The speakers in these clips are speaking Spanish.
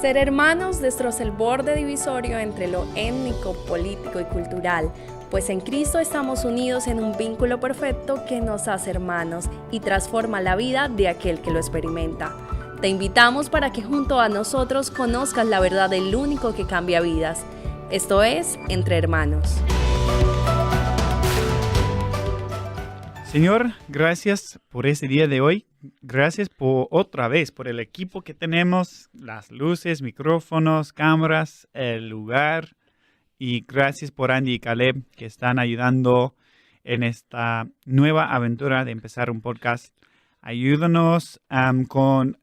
Ser hermanos destroza el borde divisorio entre lo étnico, político y cultural, pues en Cristo estamos unidos en un vínculo perfecto que nos hace hermanos y transforma la vida de aquel que lo experimenta. Te invitamos para que junto a nosotros conozcas la verdad del único que cambia vidas. Esto es Entre Hermanos. Señor, gracias por ese día de hoy. Gracias por otra vez por el equipo que tenemos, las luces, micrófonos, cámaras, el lugar. Y gracias por Andy y Caleb que están ayudando en esta nueva aventura de empezar un podcast. Ayúdanos con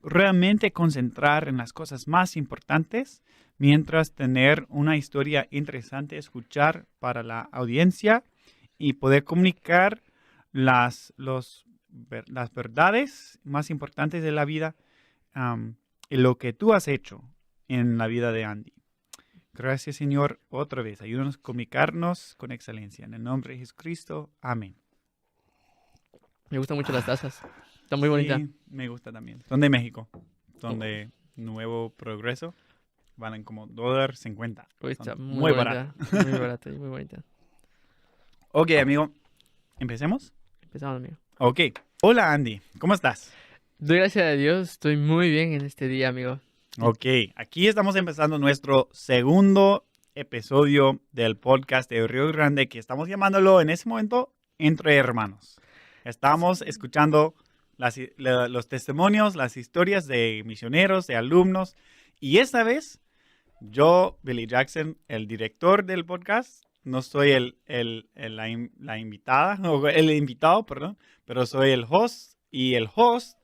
realmente concentrar en las cosas más importantes mientras tener una historia interesante, escuchar para la audiencia y poder comunicar las verdades más importantes de la vida y lo que tú has hecho en la vida de Andy. Gracias, Señor, otra vez. Ayúdanos a comunicarnos con excelencia. En el nombre de Jesucristo. Amén. Me gustan mucho las tazas. Está muy bonita. Sí, me gusta también. Son de México. Son de Nuevo Progreso. Valen como $1.50. Uy, está Son muy barata. bonita. Muy barata y muy bonita. Ok, amigo. ¿Empecemos? Empezamos, amigo. Ok. Hola, Andy. ¿Cómo estás? Doy gracias a Dios. Estoy muy bien en este día, amigo. Ok. Aquí estamos empezando nuestro segundo episodio del podcast de Río Grande, que estamos llamándolo en ese momento Entre Hermanos. Estamos escuchando los testimonios, las historias de misioneros, de alumnos. Y esta vez, yo, Billy Jackson, el director del podcast, no soy la invitada, o el invitado, perdón, pero soy el host. Y el host,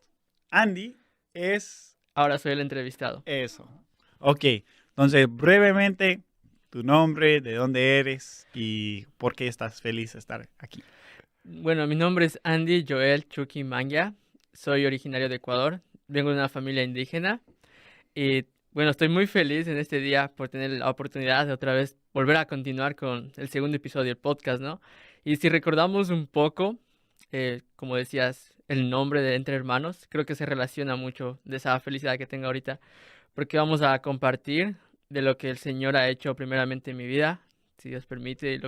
Andy, es... Ahora soy el entrevistado. Eso. Ok. Entonces, brevemente, tu nombre, de dónde eres y por qué estás feliz de estar aquí. Bueno, mi nombre es Andy Joel Chucky Mangia. Soy originario de Ecuador. Vengo de una familia indígena. Y bueno, estoy muy feliz en este día por tener la oportunidad de otra vez volver a continuar con el segundo episodio del podcast, ¿no? Y si recordamos un poco, como decías, el nombre de Entre Hermanos, creo que se relaciona mucho de esa felicidad que tengo ahorita, porque vamos a compartir de lo que el Señor ha hecho primeramente en mi vida, si Dios permite,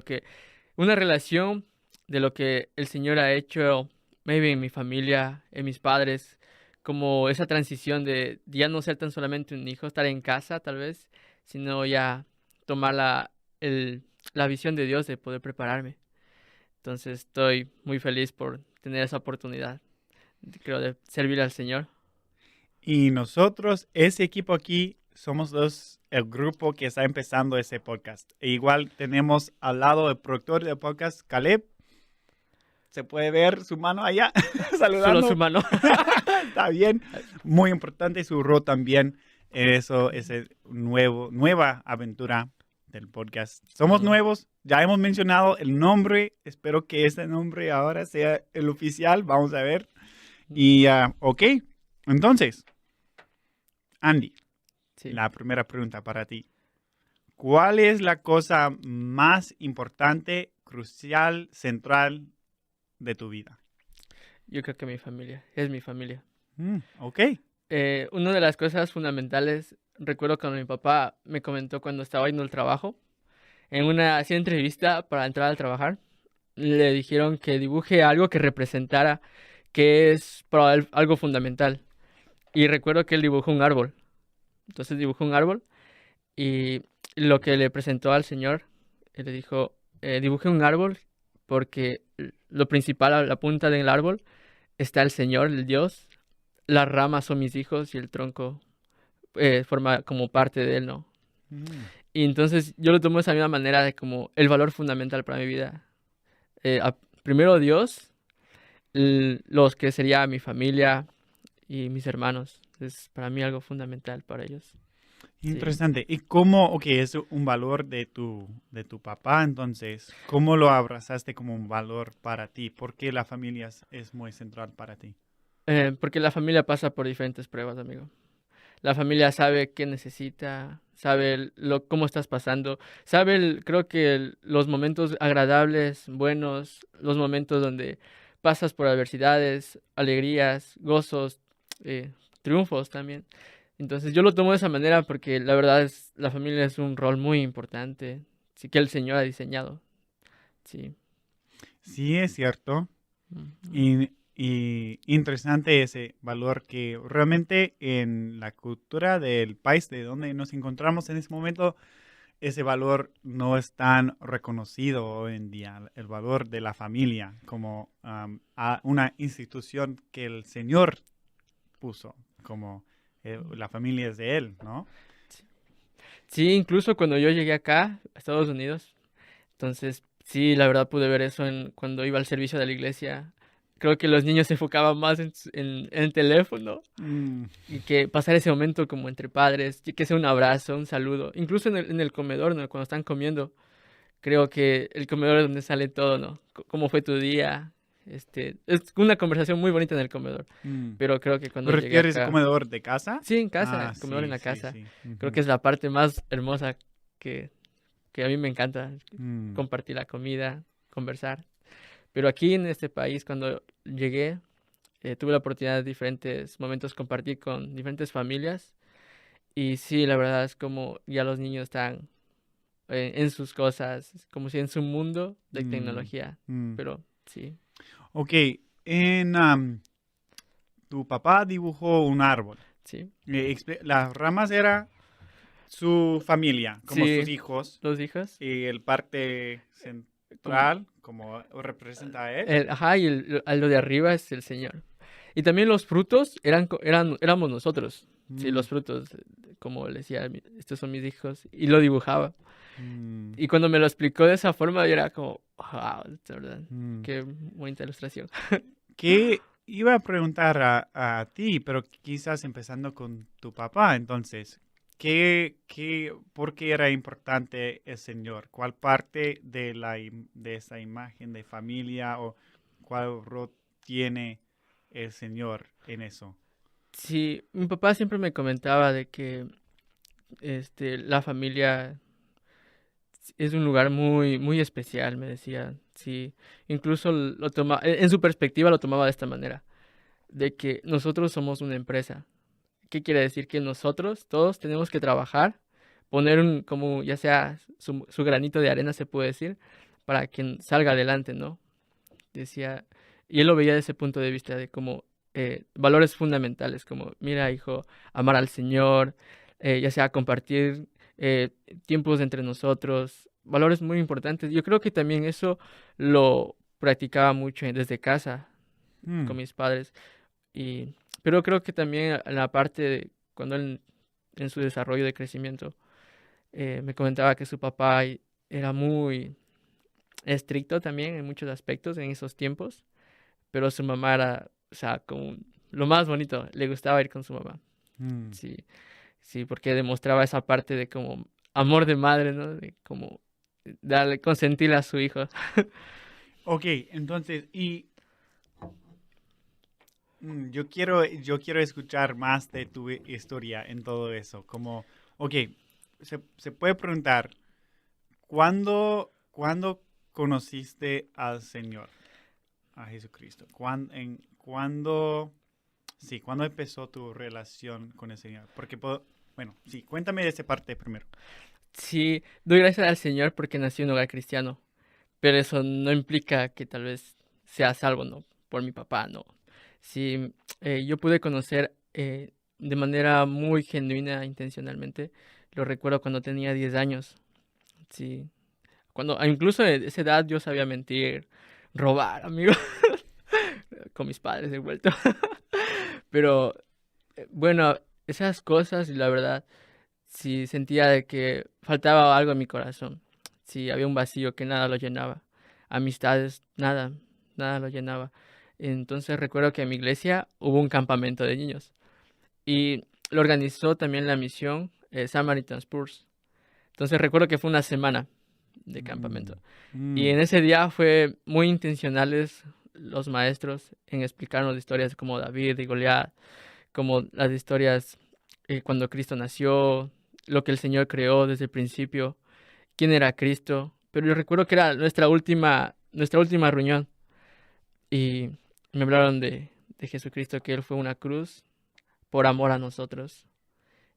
una relación de lo que el Señor ha hecho, maybe en mi familia, en mis padres, como esa transición de ya no ser tan solamente un hijo, estar en casa tal vez, sino ya tomar la visión de Dios de poder prepararme. Entonces estoy muy feliz por tener esa oportunidad, creo, de servir al Señor. Y nosotros, ese equipo aquí, somos el grupo que está empezando ese podcast. E igual tenemos al lado el productor del podcast, Caleb. Se puede ver su mano allá, saludando. Solo su mano. Está bien. Muy importante su rol también. Eso es nueva aventura del podcast. Somos nuevos. Ya hemos mencionado el nombre. Espero que ese nombre ahora sea el oficial. Vamos a ver. Y, ok. Entonces, Andy, Sí. la primera pregunta para ti. ¿Cuál es la cosa más importante, crucial, central de tu vida? Yo creo que mi familia, es mi familia. Ok. Una de las cosas fundamentales, recuerdo cuando mi papá me comentó cuando estaba yendo al trabajo, en una así entrevista para entrar al trabajar, le dijeron que dibuje algo que representara que es para él algo fundamental. Y recuerdo que él dibujó un árbol. Entonces dibujó un árbol y lo que le presentó al Señor, él le dijo, dibuje un árbol porque lo principal, a la punta del árbol, está el Señor, el Dios. Las ramas son mis hijos y el tronco forma como parte de él, ¿no? Y entonces yo lo tomo de esa misma manera de como el valor fundamental para mi vida. Primero Dios, los que sería mi familia y mis hermanos. Es para mí algo fundamental para ellos. Interesante. ¿Y cómo, es un valor de tu papá, entonces, cómo lo abrazaste como un valor para ti? ¿Por qué la familia es muy central para ti? Porque la familia pasa por diferentes pruebas, amigo. La familia sabe qué necesita, sabe cómo estás pasando, sabe, creo que los momentos agradables, buenos, los momentos donde pasas por adversidades, alegrías, gozos, triunfos también. Entonces yo lo tomo de esa manera porque la verdad es, la familia es un rol muy importante, sí que el Señor ha diseñado, sí. Sí, es cierto. Ujú. Y interesante ese valor que realmente en la cultura del país de donde nos encontramos en ese momento, ese valor no es tan reconocido hoy en día, el valor de la familia como a una institución que el Señor puso, como la familia es de Él, ¿no? Sí, incluso cuando yo llegué acá, a Estados Unidos, entonces sí, la verdad pude ver eso cuando iba al servicio de la iglesia. Creo que los niños se enfocaban más en el teléfono Mm, y que pasar ese momento como entre padres, y que sea un abrazo, un saludo, incluso en el comedor, ¿no? Cuando están comiendo, creo que el comedor es donde sale todo, ¿no? ¿Cómo fue tu día? Es una conversación muy bonita en el comedor, mm. pero creo que ¿Me cuando llegué refieres a acá, comedor de casa? sí, en casa, Ah, el comedor en sí, la sí, casa, sí. creo Ujú. que es la parte más hermosa que, que a mí me encanta, Mm, compartir la comida, conversar. Pero aquí en este país, cuando llegué, tuve la oportunidad de diferentes momentos compartir con diferentes familias. Y sí, la verdad es como ya los niños están en sus cosas, como si en su mundo de mm, tecnología. mm. Pero sí, Ok, en, tu papá dibujó un árbol. sí, Las ramas era su familia, como sus sí, hijos, los hijos. y el parte Como central, como representa a él. ajá, y lo de arriba es el Señor. Y también los frutos éramos nosotros. Sí, Mm, los frutos, como le decía, estos son mis hijos. Y lo dibujaba. mm, Y cuando me lo explicó de esa forma, yo era como, wow, de verdad, mm. qué bonita ilustración. Que iba a preguntar a ti, pero quizás empezando con tu papá, entonces, ¿por qué era importante el Señor? ¿Cuál parte de de esa imagen de familia o cuál rol tiene el Señor en eso? Sí, mi papá siempre me comentaba de que la familia es un lugar muy, muy especial, me decía. Sí, incluso lo toma, en su perspectiva lo tomaba de esta manera, de que nosotros somos una empresa. ¿Qué quiere decir? Que nosotros todos tenemos que trabajar, poner como ya sea su granito de arena, se puede decir, para que salga adelante, ¿no? Decía, y él lo veía desde ese punto de vista de como valores fundamentales, como, mira, hijo, amar al Señor, ya sea compartir tiempos entre nosotros, valores muy importantes. Yo creo que también eso lo practicaba mucho desde casa con Mm, mis padres, pero creo que también en la parte de cuando él, en su desarrollo de crecimiento, me comentaba que su papá era muy estricto también en muchos aspectos en esos tiempos, pero su mamá era, o sea, como lo más bonito, le gustaba ir con su mamá. mm. Sí, sí, porque demostraba esa parte de como amor de madre, ¿no? De como darle, consentir a su hijo. Ok, entonces, yo quiero escuchar más de tu historia en todo eso. Como, ok, se puede preguntar, ¿cuándo conociste al Señor, a Jesucristo? ¿Cuándo empezó tu relación con el Señor? Porque, bueno, sí, cuéntame de esa parte primero. Sí, doy gracias al Señor porque nací en un hogar cristiano, pero eso no implica que tal vez sea salvo, ¿no? Por mi papá, no. Sí, yo pude conocer de manera muy genuina, intencionalmente. Lo recuerdo cuando tenía 10 años. Sí, incluso a esa edad yo sabía mentir, robar, amigo, con mis padres de vuelta. Pero bueno, esas cosas, y la verdad, sí sentía de que faltaba algo en mi corazón. Sí, había un vacío que nada lo llenaba. Amistades, nada, nada lo llenaba. Entonces recuerdo que en mi iglesia hubo un campamento de niños y lo organizó también la misión Samaritan Spurs. Entonces recuerdo que fue una semana de campamento. Mm, Y mm, en ese día fue muy intencionales los maestros en explicarnos historias como David y Goliat, como las historias cuando Cristo nació, lo que el Señor creó desde el principio, quién era Cristo. Pero yo recuerdo que era nuestra última reunión y me hablaron de Jesucristo, que Él fue una cruz por amor a nosotros.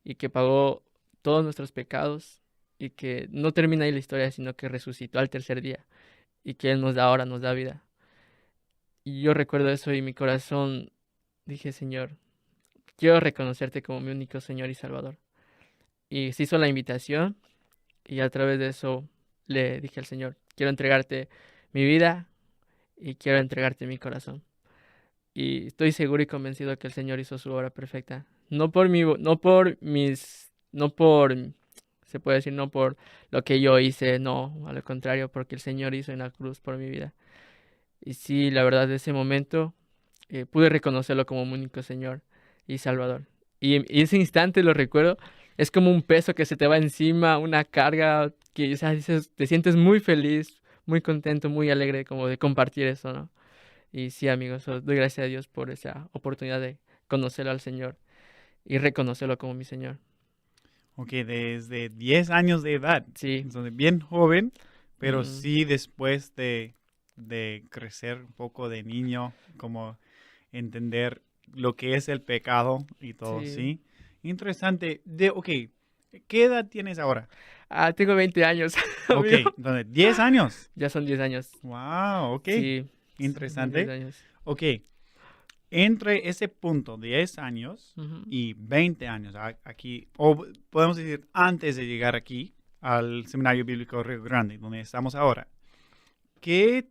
y que pagó todos nuestros pecados y que no termina ahí la historia, sino que resucitó al tercer día y que Él nos da ahora, nos da vida. Y yo recuerdo eso y mi corazón dije, Señor, quiero reconocerte como mi único Señor y Salvador. Y se hizo la invitación y a través de eso le dije al Señor, quiero entregarte mi vida y quiero entregarte mi corazón. Y estoy seguro y convencido que el Señor hizo su obra perfecta. No por, se puede decir, no por lo que yo hice, no, al contrario, porque el Señor hizo en la cruz por mi vida. Y sí, la verdad, de ese momento pude reconocerlo como mi único Señor y Salvador. Y ese instante lo recuerdo, es como un peso que se te va encima, una carga que, o sea, te sientes muy feliz, muy contento, muy alegre como de compartir eso, ¿no? Y sí, amigos, doy gracias a Dios por esa oportunidad de conocerlo al Señor y reconocerlo como mi Señor. Ok, desde 10 años de edad. Sí, Entonces, bien joven, pero mm, sí después de crecer un poco de niño, como entender lo que es el pecado y todo, sí. ¿sí? Interesante. Ok, ¿qué edad tienes ahora? Ah, tengo 20 años, Ok, amigo. entonces, 10 años. Ya son 10 años. Wow, ok, Sí, son 10 interesante. años. Ok, entre ese punto, 10 años Ujú. y 20 años, aquí, o podemos decir antes de llegar aquí al Seminario Bíblico Río Grande, donde estamos ahora, ¿qué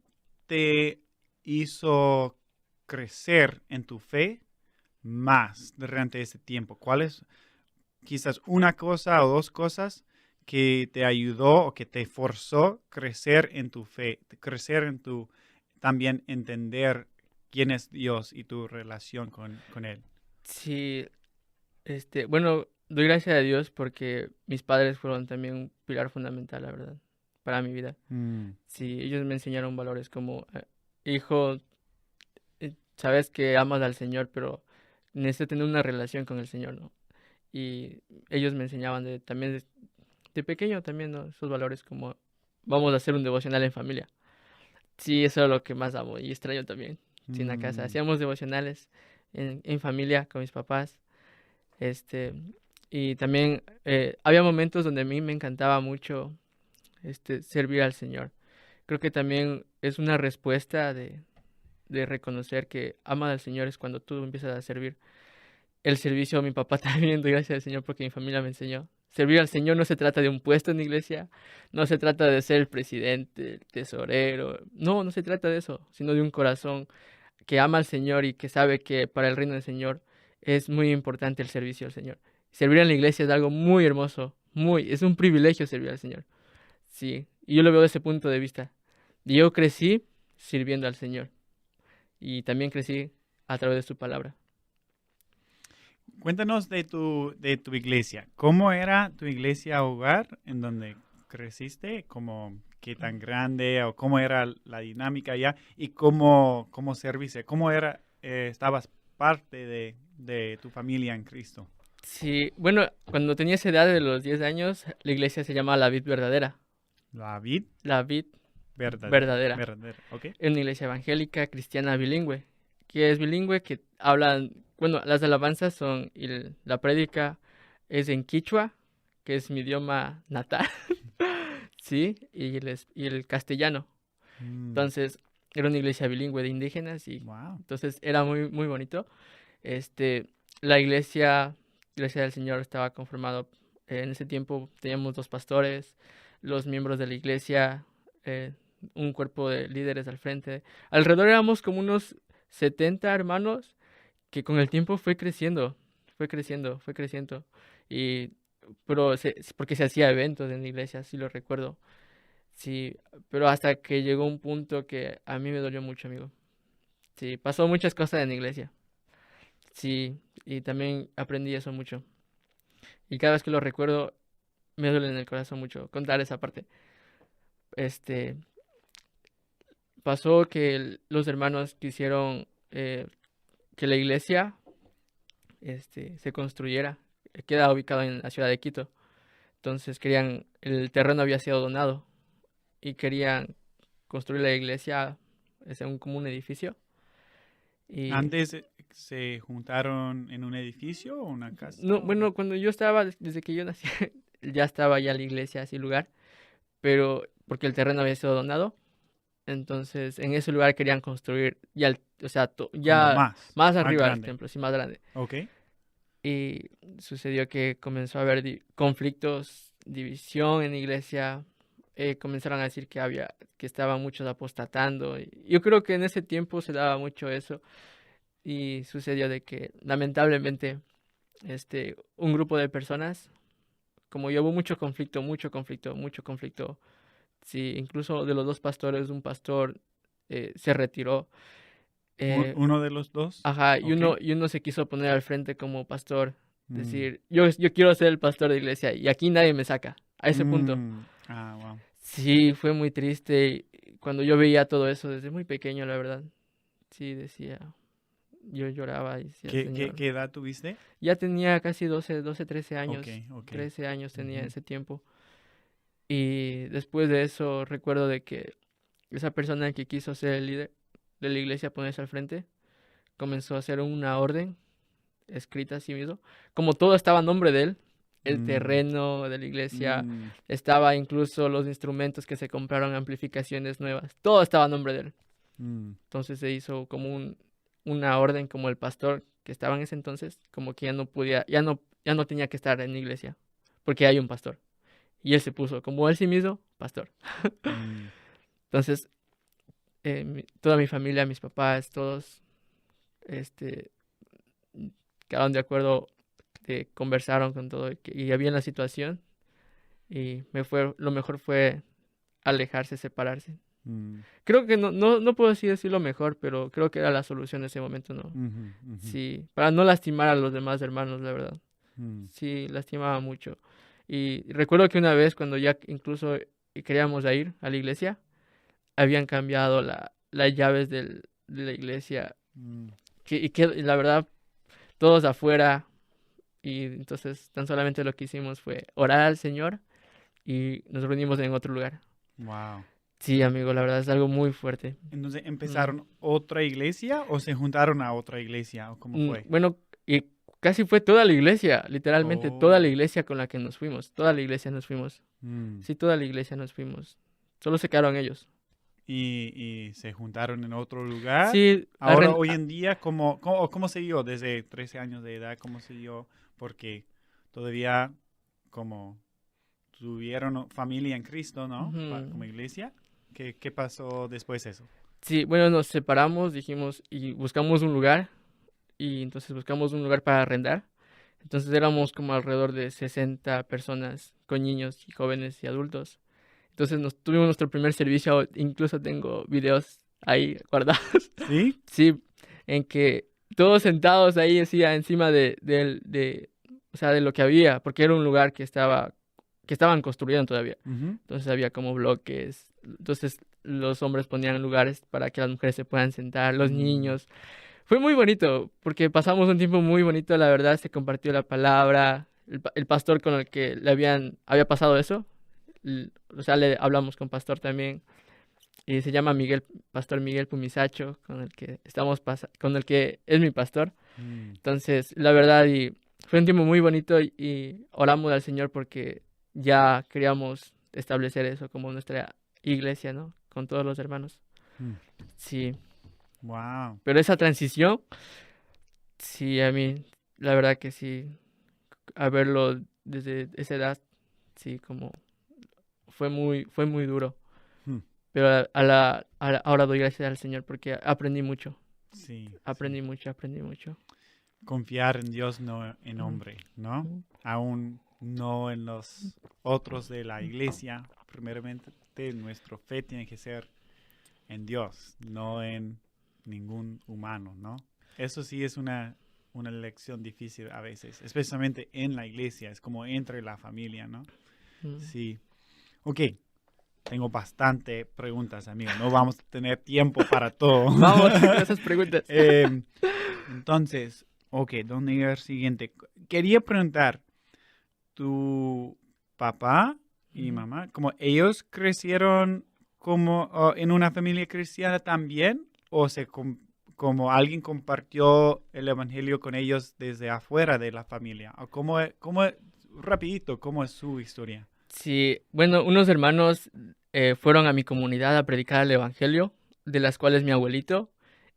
te hizo crecer en tu fe más durante ese tiempo? ¿Cuál es quizás una cosa o dos cosas que te ayudó o que te forzó crecer en tu fe, crecer en tu también entender quién es Dios y tu relación con Él? Sí, bueno, doy gracias a Dios porque mis padres fueron también un pilar fundamental, la verdad, para mi vida. Mm, Sí, ellos me enseñaron valores como, hijo, sabes que amas al Señor, pero necesitas tener una relación con el Señor, ¿no? Y ellos me enseñaban también de pequeño también, ¿no? Esos valores como vamos a hacer un devocional en familia. Sí, eso es lo que más amo y extraño también. Sí, en la casa. mm, Hacíamos devocionales en familia con mis papás. Este, y también había momentos donde a mí me encantaba mucho servir al Señor. Creo que también es una respuesta de reconocer que ama al Señor es cuando tú empiezas a servir. El servicio a mi papá también, doy gracias al Señor porque mi familia me enseñó. Servir al Señor no se trata de un puesto en la iglesia, no se trata de ser el presidente, el tesorero, no, no se trata de eso, sino de un corazón que ama al Señor y que sabe que para el reino del Señor es muy importante el servicio al Señor. Servir en la iglesia es algo muy hermoso, es un privilegio servir al Señor. Sí, y yo lo veo desde ese punto de vista. Yo crecí sirviendo al Señor y también crecí a través de su palabra. Cuéntanos de tu iglesia. ¿Cómo era tu iglesia hogar en donde creciste? ¿Cómo, qué tan grande o cómo era la dinámica allá? ¿Y cómo serviste? ¿Cómo era, estabas parte de tu familia en Cristo? Sí, bueno, cuando tenía esa edad de los 10 años, la iglesia se llama La Vid Verdadera. La vid La Vid verdadera, Verdadera. verdadera, ¿ok? Es una iglesia evangélica cristiana bilingüe. Que es bilingüe, que hablan, bueno, las alabanzas son, y la prédica es en quichua, que es mi idioma natal, sí, y el castellano. Mm, Entonces, era una iglesia bilingüe de indígenas y wow. entonces era muy, muy bonito. Este, la iglesia del Señor estaba conformado, en ese tiempo teníamos dos pastores, los miembros de la iglesia, eh, un cuerpo de líderes al frente. Alrededor éramos como unos 70 hermanos que con el tiempo fue creciendo, fue creciendo, fue creciendo. Y, pero porque se hacía eventos en la iglesia, sí lo recuerdo. Sí, pero hasta que llegó un punto que a mí me dolió mucho, amigo. Sí, pasó muchas cosas en la iglesia. Sí, y también aprendí eso mucho. Y cada vez que lo recuerdo, me duele en el corazón mucho contar esa parte. Este, pasó que los hermanos quisieron que la iglesia se construyera. Queda ubicado en la ciudad de Quito. Entonces el terreno había sido donado y querían construir la iglesia, como un edificio. Y ¿Antes se juntaron en un edificio o una casa? no, bueno, cuando yo estaba, desde que yo nací, ya estaba ya la iglesia, así lugar, pero porque el terreno había sido donado, entonces en ese lugar querían construir ya, o sea, Como ya más más arriba del grande. templo, sí, más grande. Ok. Y sucedió que comenzó a haber conflictos, división en la iglesia. Comenzaron a decir que estaban muchos apostatando. Y yo creo que en ese tiempo se daba mucho eso. Y sucedió de que lamentablemente un grupo de personas, como yo, hubo mucho conflicto, mucho conflicto, mucho conflicto. Sí, incluso de los dos pastores, un pastor se retiró. Eh, ¿Uno de los dos? Ajá, Ok. y uno se quiso poner al frente como pastor, Mm. decir, yo quiero ser el pastor de iglesia y aquí nadie me saca, a ese punto. Wow. Sí, fue muy triste cuando yo veía todo eso desde muy pequeño, la verdad. Sí, decía, yo lloraba y decía, Señor. ¿Qué edad tuviste? Ya tenía casi 13 años, Ok. 13 años tenía en Ujú. ese tiempo. Y después de eso recuerdo de que esa persona que quiso ser el líder de la iglesia, ponerse al frente, comenzó a hacer una orden escrita a sí mismo. Como todo estaba a nombre de él, el Mm, terreno de la iglesia, mm, estaba incluso los instrumentos que se compraron, amplificaciones nuevas, todo estaba a nombre de él. mm, Entonces se hizo como una orden, como el pastor que estaba en ese entonces, como que ya no podía, ya no tenía que estar en la iglesia, porque hay un pastor. Y él se puso como él sí mismo, pastor. mm, Entonces, toda mi familia, mis papás, todos, este, quedaron de acuerdo, conversaron con todo y había la situación y lo mejor fue alejarse, separarse. mm, Creo que no puedo decir lo mejor, pero creo que era la solución en ese momento, ¿no? ujú, ujú, Sí, para no lastimar a los demás hermanos, la verdad. mm, Sí, lastimaba mucho. Y recuerdo que una vez cuando ya incluso queríamos ir a la iglesia, habían cambiado las llaves de la iglesia mm, y la verdad, todos afuera. Y entonces tan solamente lo que hicimos fue orar al Señor y nos reunimos en otro lugar. Wow. Sí, amigo, la verdad es algo muy fuerte. Entonces, Mm, ¿empezaron otra iglesia o se juntaron a otra iglesia? ¿O cómo fue? Bueno, y casi fue toda la iglesia, literalmente toda la Oh. iglesia con la que nos fuimos. Toda la iglesia nos fuimos. Mm. Sí, toda la iglesia nos fuimos. Solo se quedaron ellos. Y se juntaron en otro lugar. Sí, Ahora, hoy en día, ¿cómo siguió desde 13 años de edad? ¿Cómo siguió? Porque todavía como tuvieron familia en Cristo, ¿no? Como Ujú. iglesia. ¿Qué pasó después de eso? Sí, bueno, nos separamos, dijimos, y buscamos un lugar. Y entonces buscamos un lugar para arrendar. Entonces éramos como alrededor de 60 personas con niños y jóvenes y adultos. Entonces tuvimos nuestro primer servicio, incluso tengo videos ahí guardados. ¿Sí? Sí, en que todos sentados ahí decía encima o sea, de lo que había, porque era un lugar que estaban construyendo todavía. Ujú. Entonces había como bloques. Entonces los hombres ponían lugares para que las mujeres se puedan sentar, los Mm, niños. Fue muy bonito, porque pasamos un tiempo muy bonito, la verdad, se compartió la palabra, el pastor con el que había pasado eso, o sea, le hablamos con pastor también, y se llama Miguel, Pastor Miguel Pumisacho, con el que es mi pastor. mm, Entonces, la verdad, y fue un tiempo muy bonito y oramos al Señor porque ya queríamos establecer eso como nuestra iglesia, ¿no? Con todos los hermanos. mm. Sí, Wow. pero esa transición, sí, a mí, la verdad que sí, a verlo desde esa edad, sí, como fue muy duro. Mm. Pero ahora doy gracias al Señor porque aprendí mucho, Sí, sí. aprendí mucho, aprendí mucho. Confiar en Dios, no en Mm, hombre, ¿no? mm, Aún no en los otros de la iglesia. Primeramente, nuestra fe tiene que ser en Dios, no en ningún humano, ¿no? Eso sí es una lección difícil a veces, especialmente en la iglesia, es como entre la familia, ¿no? mm. Sí. Ok, tengo bastante preguntas, amigo. No vamos a tener tiempo para todo. Vamos con esas preguntas. Em, entonces, ok, ¿dónde ir siguiente? Quería preguntar, ¿tu papá y Ujú. mamá, como ellos crecieron como en una familia cristiana también o se como alguien compartió el evangelio con ellos desde afuera de la familia? ¿O rapidito, cómo es su historia? Sí, bueno, unos hermanos fueron a mi comunidad a predicar el evangelio, de las cuales mi abuelito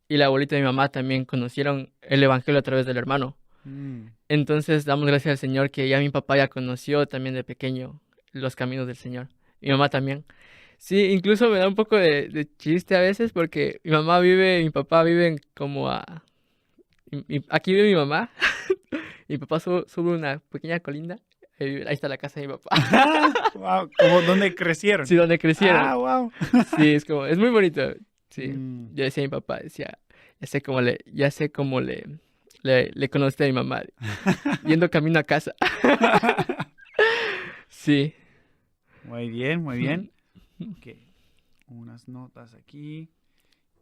y la abuelita de mi mamá también conocieron el evangelio a través del hermano. Mm. Entonces damos gracias al Señor que ya mi papá ya conoció también de pequeño los caminos del Señor. Mi mamá también. Sí, incluso me da un poco de chiste a veces porque mi papá viven como aquí vive mi mamá, mi papá sube una pequeña colinda, ahí está la casa de mi papá. Wow, ¿cómo, dónde crecieron? Sí, donde crecieron. Ah, wow. Sí, es muy bonito. Sí, Mm. yo decía a mi papá, decía, ya sé cómo le conociste a mi mamá, yendo camino a casa. Sí. Muy bien, muy bien. Ok, unas notas aquí.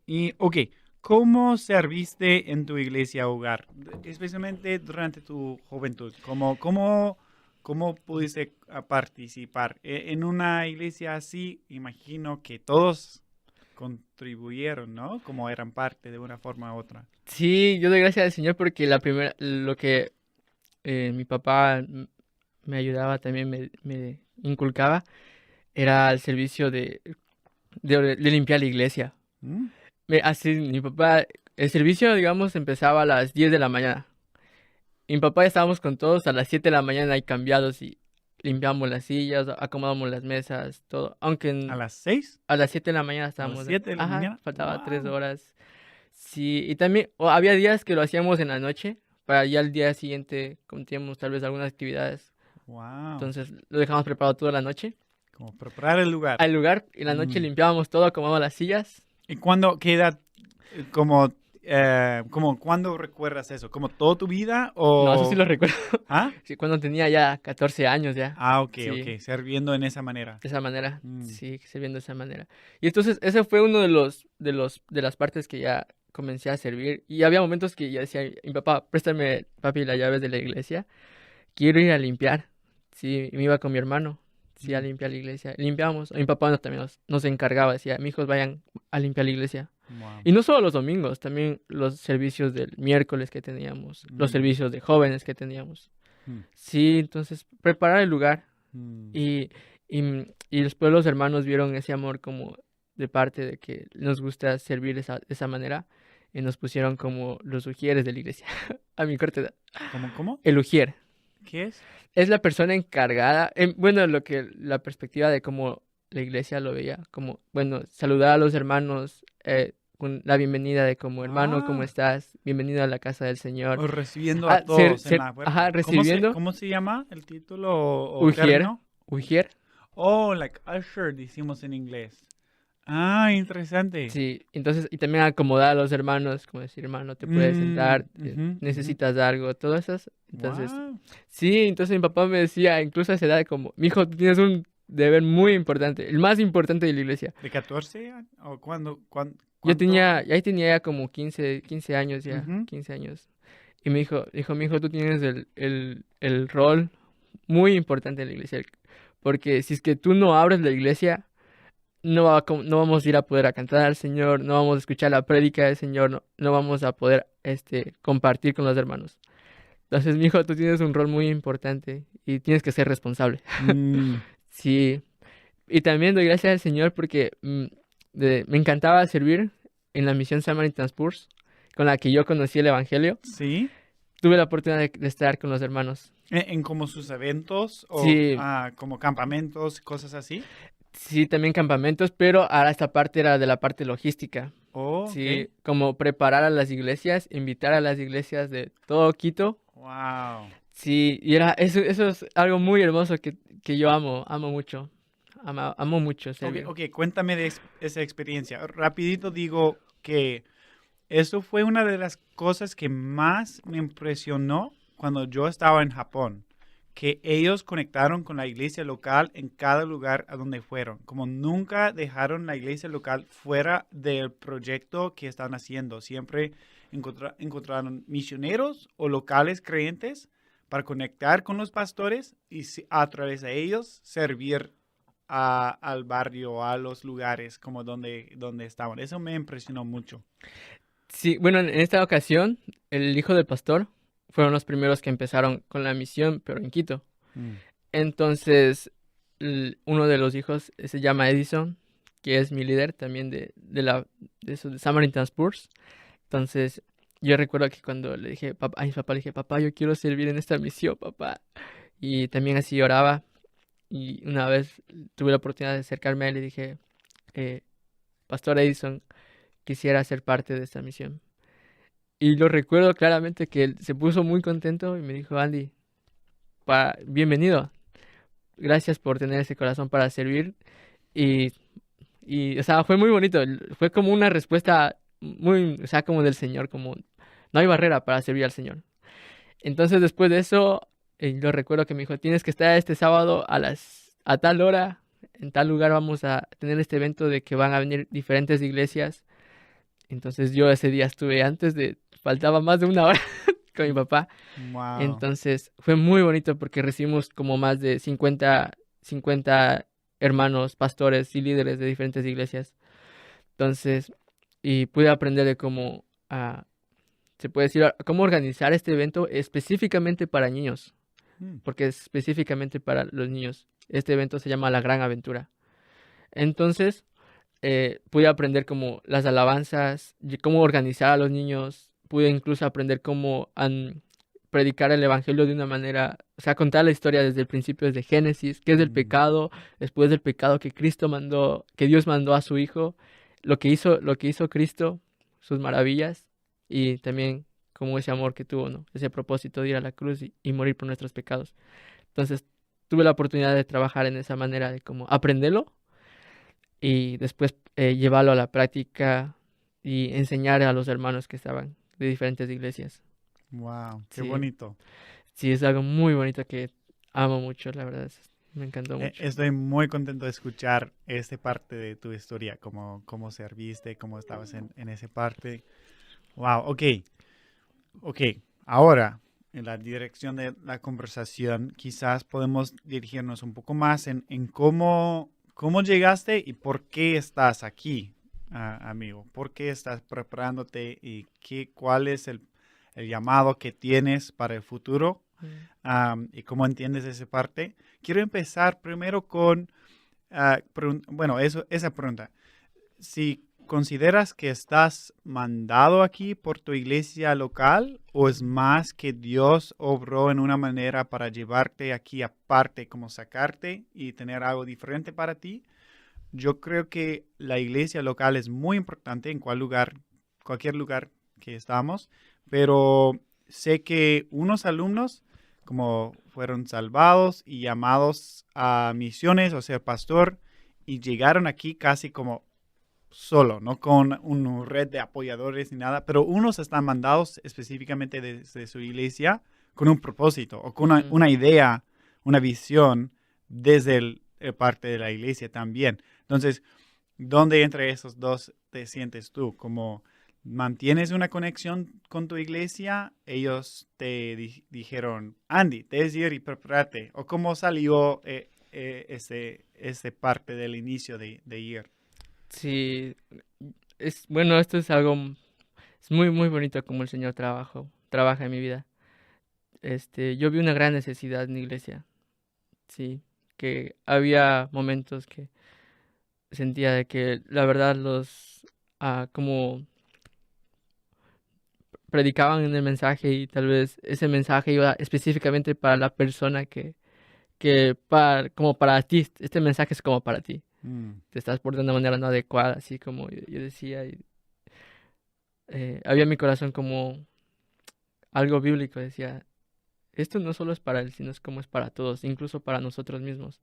Y, ok, ¿cómo serviste en tu iglesia hogar? Especialmente durante tu juventud. ¿Cómo pudiste participar? En una iglesia así, imagino que todos contribuyeron, ¿no? Como eran parte de una forma u otra. Sí, yo doy gracias al Señor porque lo que mi papá me ayudaba, también me inculcaba, era el servicio de limpiar la iglesia. ¿Mm? Así, mi papá, el servicio, digamos, empezaba a las 10 de la mañana. Y mi papá ya estábamos con todos a las 7 de la mañana ahí cambiados y limpiamos las sillas, acomodamos las mesas, todo. Aunque ¿A las 6? a las 7 de la mañana ¿A las estábamos. 7 de la Ajá, mañana? faltaba 3 Wow. horas. Sí, y también había días que lo hacíamos en la noche, para ya al día siguiente, como teníamos tal vez algunas actividades. Wow. Entonces lo dejamos preparado toda la noche. Como preparar el lugar. Al lugar, en la noche Mm. limpiábamos todo, acomodábamos las sillas. ¿Y qué edad, cuándo recuerdas eso? ¿Como toda tu vida No, eso sí o...? lo recuerdo. ¿Ah? Sí, cuando tenía ya 14 años ya. Ah, ok, Sí. ok. Sirviendo en esa manera. De esa manera, Mm. sí, sirviendo de esa manera. Y entonces ese fue uno de las partes que ya comencé a servir. Y había momentos que ya decía, mi papá, préstame, papi, las llaves de la iglesia. Quiero ir a limpiar. Sí, y me iba con mi hermano, sí, a Mm. limpiar la iglesia. Limpiamos. Mi papá también nos encargaba, decía, mis hijos vayan a limpiar la iglesia. Wow. Y no solo los domingos, también los servicios del miércoles que teníamos, los Mm. servicios de jóvenes que teníamos. Mm. Sí, entonces preparar el lugar. Mm. Y después los hermanos vieron ese amor como de parte de que nos gusta servir de esa manera y nos pusieron como los ujieres de la iglesia a mi corta edad. ¿Cómo? El ujier ¿Qué es? es la persona encargada, bueno, la perspectiva de cómo la iglesia lo veía, como, bueno, saludar a los hermanos, con la bienvenida de como hermano, ¿cómo Ah. estás? Bienvenido a la casa del Señor. O recibiendo Ah, a todos en la puerta. ajá, recibiendo. ¿Cómo se llama el título o Ujier. término? Ujier. Oh, like usher, decimos en inglés. Ah, interesante. Sí, entonces, y también acomodar a los hermanos, como decir, hermano, te puedes sentar, Ujú, necesitas algo, todo eso. Entonces, Wow. sí, entonces mi papá me decía, incluso a esa edad, como, mi hijo, tú tienes un deber muy importante, el más importante de la iglesia. ¿De 14? ¿O cuándo? Ahí tenía ya como 15 años ya, Ujú. 15 años. Y me dijo, mi hijo, tú tienes el rol muy importante en la iglesia, porque si es que tú no abres la iglesia, no vamos a ir a poder a cantar al Señor, no vamos a escuchar la prédica del Señor, no vamos a poder compartir con los hermanos. Entonces, mi hijo, tú tienes un rol muy importante y tienes que ser responsable. Mm. Sí. Y también doy gracias al Señor porque me encantaba servir en la misión Samaritan's Purse, con la que yo conocí el Evangelio. ¿Sí? Tuve la oportunidad de estar con los hermanos. ¿En como sus eventos o Sí. como campamentos, cosas así? Sí, también campamentos, pero ahora esta parte era de la parte logística. Oh, Sí, como preparar a las iglesias, invitar a las iglesias de todo Quito. Wow. Sí, y eso es algo muy hermoso que yo amo mucho. Amo mucho servir. Ok, cuéntame de esa experiencia. Rapidito digo que eso fue una de las cosas que más me impresionó cuando yo estaba en Japón, que ellos conectaron con la iglesia local en cada lugar a donde fueron, como nunca dejaron la iglesia local fuera del proyecto que están haciendo. Siempre encontraron misioneros o locales creyentes para conectar con los pastores y a través de ellos servir al barrio, a los lugares como donde estaban. Eso me impresionó mucho. Sí, bueno, en esta ocasión, el hijo del pastor fueron los primeros que empezaron con la misión, pero en Quito. Mm. Entonces, uno de los hijos se llama Edison, que es mi líder también de Samaritan Spurs. Entonces, yo recuerdo que cuando le dije a mi papá, le dije, papá, yo quiero servir en esta misión, papá. Y también así oraba. Y una vez tuve la oportunidad de acercarme a él y dije, eh, Pastor Edison, quisiera ser parte de esta misión. Y lo recuerdo claramente que él se puso muy contento y me dijo, Andy, bienvenido. Gracias por tener ese corazón para servir. Y, o sea, fue muy bonito. Fue como una respuesta muy, o sea, como del Señor, como no hay barrera para servir al Señor. Entonces, después de eso, yo recuerdo que me dijo, tienes que estar este sábado a tal hora, en tal lugar vamos a tener este evento de que van a venir diferentes iglesias. Entonces, yo ese día estuve faltaba más de una hora con mi papá. Wow. Entonces, fue muy bonito porque recibimos como más de 50 hermanos, pastores y líderes de diferentes iglesias. Entonces, y pude aprender de se puede decir, cómo organizar este evento específicamente para niños, Mm. porque es específicamente para los niños. Este evento se llama La Gran Aventura. Entonces, pude aprender como las alabanzas, y cómo organizar a los niños, pude incluso aprender cómo predicar el evangelio de una manera, o sea, contar la historia desde el principio, desde Génesis, qué es el Mm. pecado, después del pecado que que Dios mandó a su Hijo, lo que hizo Cristo, sus maravillas, y también como ese amor que tuvo, ¿no? Ese propósito de ir a la cruz y morir por nuestros pecados. Entonces, tuve la oportunidad de trabajar en esa manera de como aprenderlo y después llevarlo a la práctica y enseñar a los hermanos que estaban de diferentes iglesias. Wow, qué Sí, bonito. sí, es algo muy bonito que amo mucho, la verdad, me encantó mucho. Estoy muy contento de escuchar esta parte de tu historia, cómo serviste, cómo estabas en esa parte. Wow, ok, ok. Ahora, en la dirección de la conversación, quizás podemos dirigirnos un poco más en cómo llegaste y por qué estás aquí, amigo. ¿Por qué estás preparándote y cuál es el llamado que tienes para el futuro? Mm. Y cómo entiendes esa parte. Quiero empezar primero con, bueno, esa pregunta. Si consideras que estás mandado aquí por tu iglesia local o es más que Dios obró en una manera para llevarte aquí aparte, como sacarte y tener algo diferente para ti, yo creo que la iglesia local es muy importante en cualquier lugar que estamos, pero sé que unos alumnos como fueron salvados y llamados a misiones o ser pastor y llegaron aquí casi como solo, no con una red de apoyadores ni nada, pero unos están mandados específicamente desde su iglesia con un propósito o con Ujú. una idea, una visión desde parte de la iglesia también. Entonces, ¿dónde entre esos dos te sientes tú? ¿Como mantienes una conexión con tu iglesia? Ellos te dijeron, Andy, debes ir y prepárate. ¿O cómo salió ese parte del inicio de ir? Sí, bueno, esto es algo, es muy, muy bonito como el Señor trabaja en mi vida. Yo vi una gran necesidad en la iglesia, sí, que había momentos que sentía de que la verdad como predicaban en el mensaje y tal vez ese mensaje iba específicamente para la persona como para ti, este mensaje es como para ti, Mm. te estás portando de manera no adecuada, así como yo decía, había en mi corazón como algo bíblico, decía, esto no solo es para él, sino es como es para todos, incluso para nosotros mismos.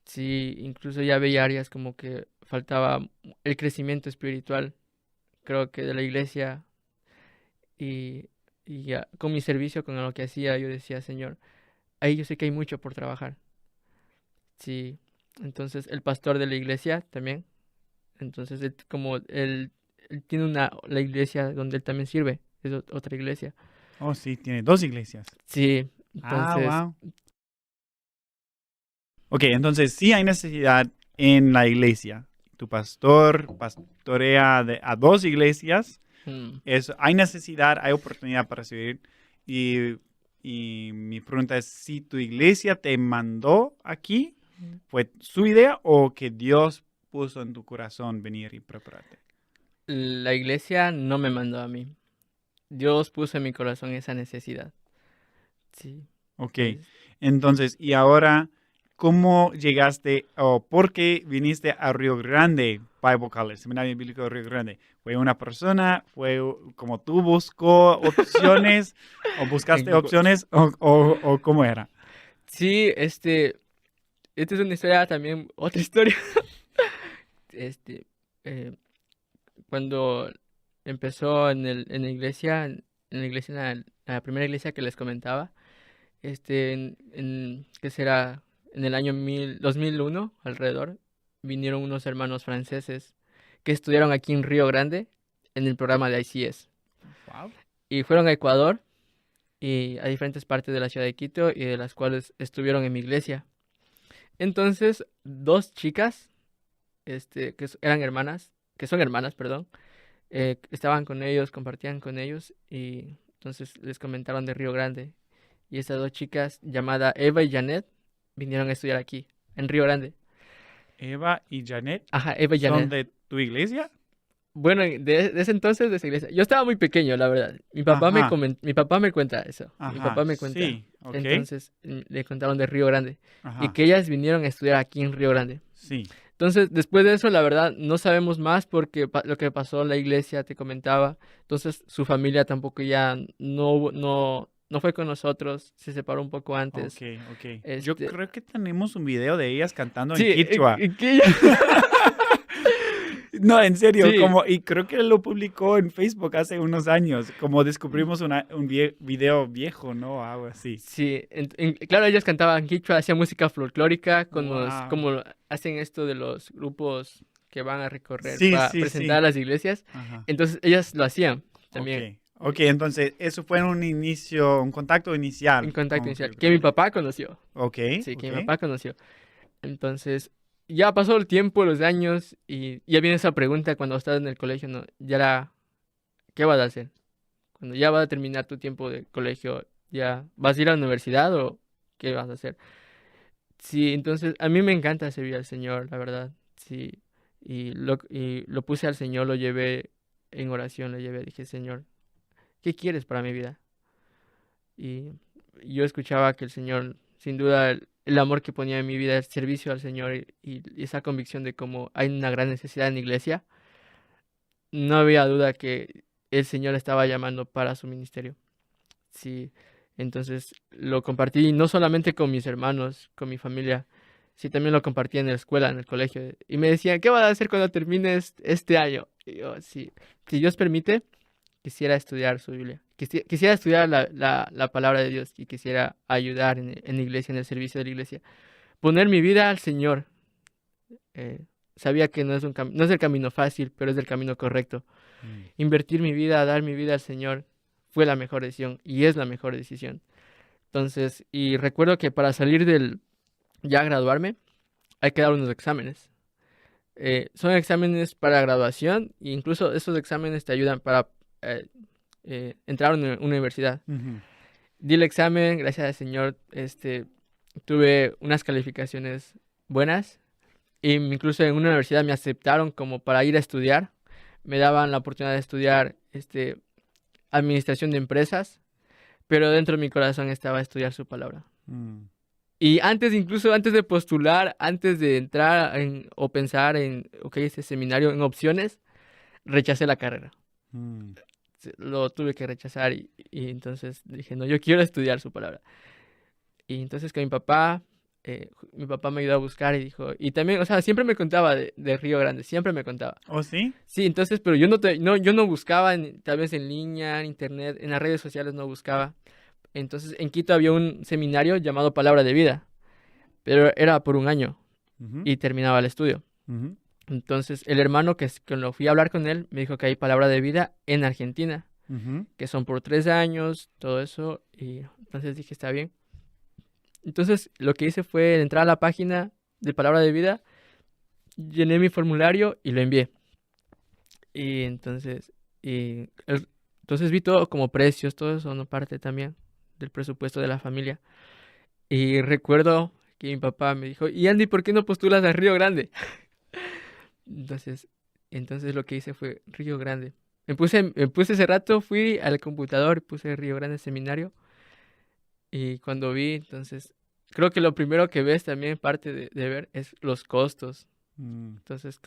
Sí, incluso ya veía áreas como que faltaba el crecimiento espiritual, creo que de la iglesia y, con mi servicio, con lo que hacía, yo decía, Señor, ahí yo sé que hay mucho por trabajar. Sí, entonces el pastor de la iglesia también, entonces él tiene la iglesia donde él también sirve, es otra iglesia. Oh, sí, tiene dos iglesias. Sí, Ah, entonces, wow. Ok, entonces sí hay necesidad en la iglesia. Tu pastor pastorea a dos iglesias Hay necesidad, hay oportunidad para servir. Y mi pregunta es, si tu iglesia te mandó aquí, ¿fue su idea o que Dios puso en tu corazón venir y prepararte? La iglesia no me mandó a mí. Dios puso en mi corazón esa necesidad. Sí. Ok, Pues, entonces, y ahora, ¿cómo llegaste o por qué viniste a Río Grande Bible College, Seminario Bíblico de Río Grande? ¿Fue una persona? ¿Fue como tú buscó opciones o buscaste opciones o cómo era? sí, esta es una historia también, otra historia. Este, eh, Cuando empezó en la iglesia, en la primera iglesia que les comentaba, ¿qué será? En el año 2001, alrededor, vinieron unos hermanos franceses que estudiaron aquí en Río Grande, en el programa de ICS. Wow. Y fueron a Ecuador y a diferentes partes de la ciudad de Quito y de las cuales estuvieron en mi iglesia. Entonces, dos chicas, eran hermanas, que son hermanas, perdón, estaban con ellos, compartían con ellos y entonces les comentaron de Río Grande. Y esas dos chicas, llamadas Eva y Janet, vinieron a estudiar aquí, en Río Grande. Eva y Janet Ajá, Eva y son Janet. de tu iglesia. Bueno, de ese entonces, de esa iglesia. Yo estaba muy pequeño, la verdad. Mi papá Ajá. mi papá me cuenta eso. Mi Ajá, papá me cuenta. sí, ok. Entonces, le contaron de Río Grande. Y Ajá, que ellas vinieron a estudiar aquí en Río Grande. sí. Entonces, después de eso, la verdad, no sabemos más porque lo que pasó en la iglesia, te comentaba. Entonces, su familia tampoco ya no fue con nosotros, se separó un poco antes. Ok, ok. Yo Este, creo que tenemos un video de ellas cantando sí, en Quichua. que ella- No, en serio, Sí. y creo que lo publicó en Facebook hace unos años, como descubrimos un video viejo, ¿no? Algo así. Sí, claro, ellos cantaban quichua, hacían música folclórica, Wow. como hacen esto de los grupos que van a recorrer Sí, para sí, presentar sí. a las iglesias. Ajá. Entonces, ellas lo hacían también. Ok, entonces eso fue un contacto inicial. En contacto con inicial, Río que mi Grande. papá conoció. Ok, Sí, que mi ok. papá conoció. Entonces, ya pasó el tiempo, los años, y ya viene esa pregunta cuando estás en el colegio, ¿no? ¿Qué vas a hacer? Cuando ya vas a terminar tu tiempo de colegio, ¿ya vas a ir a la universidad o qué vas a hacer? Sí, entonces a mí me encanta servir al Señor, la verdad. Sí, y lo puse al Señor, lo llevé en oración, lo llevé, dije, Señor, ¿qué quieres para mi vida? Y yo escuchaba que el Señor, sin duda, el amor que ponía en mi vida, el servicio al Señor y esa convicción de cómo hay una gran necesidad en la iglesia, no había duda que el Señor estaba llamando para su ministerio. Sí, entonces lo compartí no solamente con mis hermanos, con mi familia, sí, también lo compartí en la escuela, en el colegio. Y me decían, ¿qué vas a hacer cuando termines este año? Y yo, sí, si Dios permite, quisiera estudiar su Biblia. Quisiera estudiar la palabra de Dios y quisiera ayudar en la iglesia, en el servicio de la iglesia. Poner mi vida al Señor. Sabía que no es el camino fácil, pero es el camino correcto. Mm. Invertir mi vida, dar mi vida al Señor, fue la mejor decisión y es la mejor decisión. Entonces, y recuerdo que para salir ya graduarme, hay que dar unos exámenes. Son exámenes para graduación e incluso esos exámenes te ayudan para eh, entrar a una universidad. Ujú. Di el examen, gracias al Señor, tuve unas calificaciones buenas y incluso en una universidad me aceptaron como para ir a estudiar. Me daban la oportunidad de estudiar administración de empresas, pero dentro de mi corazón estaba estudiar su palabra. Mm. Y incluso antes de postular, antes de entrar o pensar en, este seminario, en opciones, rechacé la carrera. Mm. Lo tuve que rechazar y entonces dije, no, yo quiero estudiar su palabra. Y entonces con mi papá me ayudó a buscar y dijo, y también, o sea, siempre me contaba de Río Grande, siempre me contaba. ¿Oh, sí? Sí, entonces, pero yo no buscaba, tal vez en línea, en internet, en las redes sociales no buscaba. Entonces, en Quito había un seminario llamado Palabra de Vida, pero era por un año Ujú. y terminaba el estudio. Ujú. Entonces, el hermano que lo fui a hablar con él me dijo que hay Palabra de Vida en Argentina, Ujú. que son por 3 años, todo eso, y entonces dije, está bien. Entonces, lo que hice fue entrar a la página de Palabra de Vida, llené mi formulario y lo envié. Y entonces Entonces vi todo como precios, todo eso, ¿no? Parte también del presupuesto de la familia. Y recuerdo que mi papá me dijo, y Andy, ¿por qué no postulas a Río Grande? Entonces, entonces lo que hice fue Río Grande. Me puse ese rato, fui al computador, puse Río Grande Seminario. Y cuando vi, entonces, creo que lo primero que ves también, parte de ver, es los costos. Mm. Entonces,